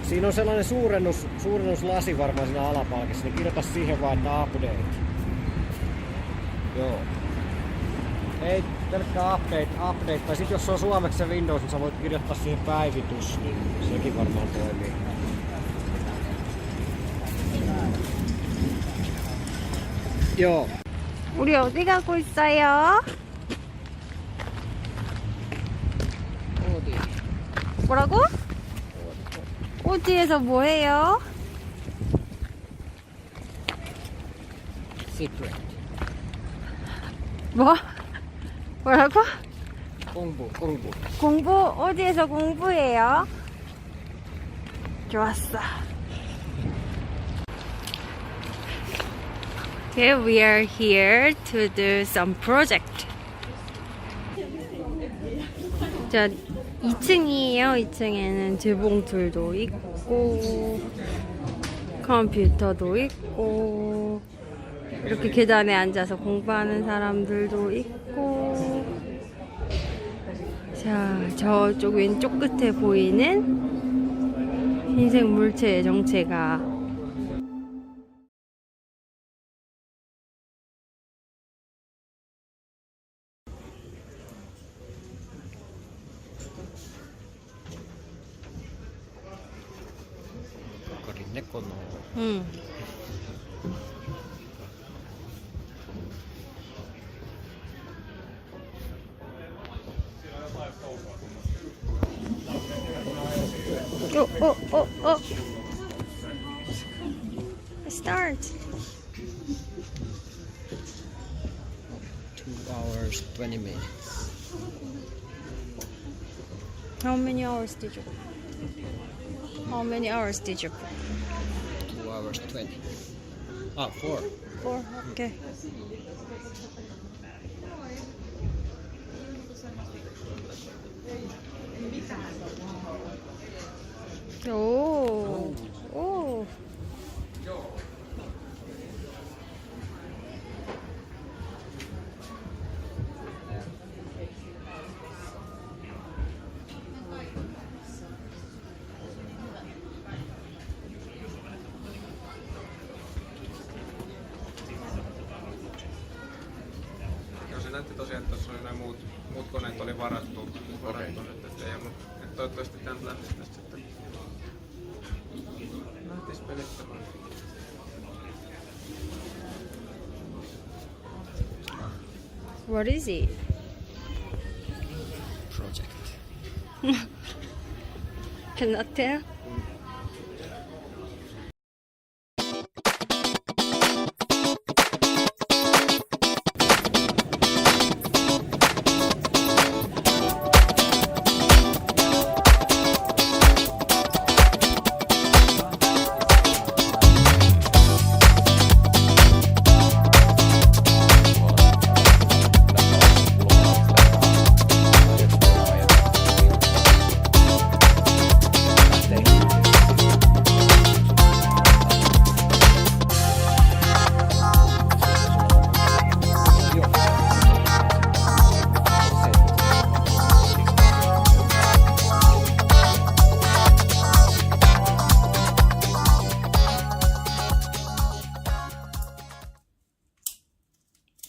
Siinä on sellainen suurennuslasi varmaan siinä alapalkissa, niin kirjoita siihen vaan, että update. Joo. Ei pelkkää update. Tai sit jos se on suomeksi se Windows, niin sä voit kirjoittaa siihen päivitys, niin sekin varmaan toimii. Joo. 우리 어디 가고 있어요? 어디? 뭐라고? 어디에서 뭐 해요? Secret. 뭐? 뭐라고? 공부. 공부? 어디에서 공부해요? 좋았어. Okay, we are here to do some project. 자, 2층이에요. 2층에는 재봉틀도 있고 컴퓨터도 있고 이렇게 계단에 앉아서 공부하는 사람들도 있고 자, 저쪽 왼쪽 끝에 보이는 흰색 물체의 정체가 응. 어. Start. 2 hours, 20 minutes. How many hours did you? How many hours did you? 2 hours, 20. 4. 4. Okay. 오. 오. Se näytti tosiaan, että tuossa oli nämä muut koneet oli varattu nyt, että ei ollut. Että toivottavasti tämän lähtisi tästä sitten lähtisi pelittämään. What is it? Project. Cannot tell.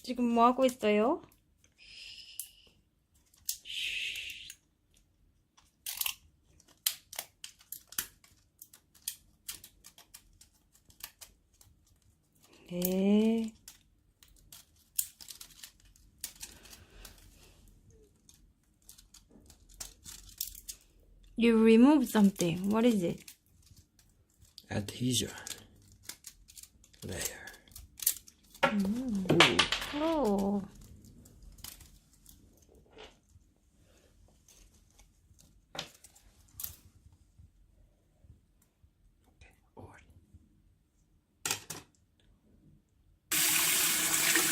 지금 뭐 하고 있어요? 네. You removed something. What is it? Adhesion layer. Oh.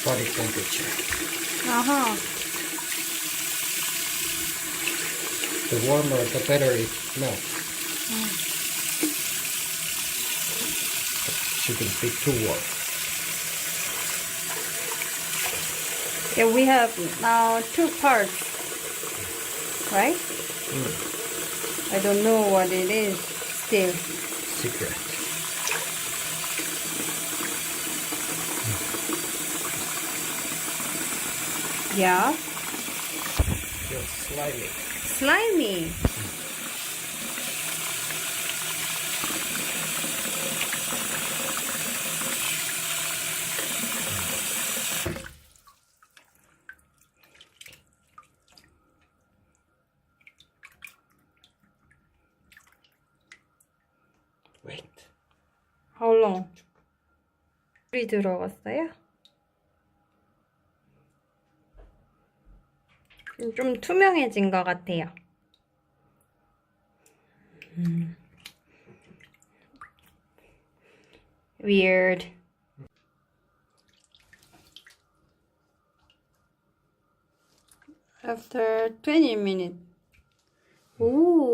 Body temperature. 아하. The warmer, the better it melts. Shouldn't be too warm. Yeah, we have now two parts. right? I don't know what it is still. Secret. Yeah. Feels slimy. Slimy. Wait. How long? 물이 들어갔어요? 좀 투명해진 것 같아요. Weird. After 20 minutes. Ooh.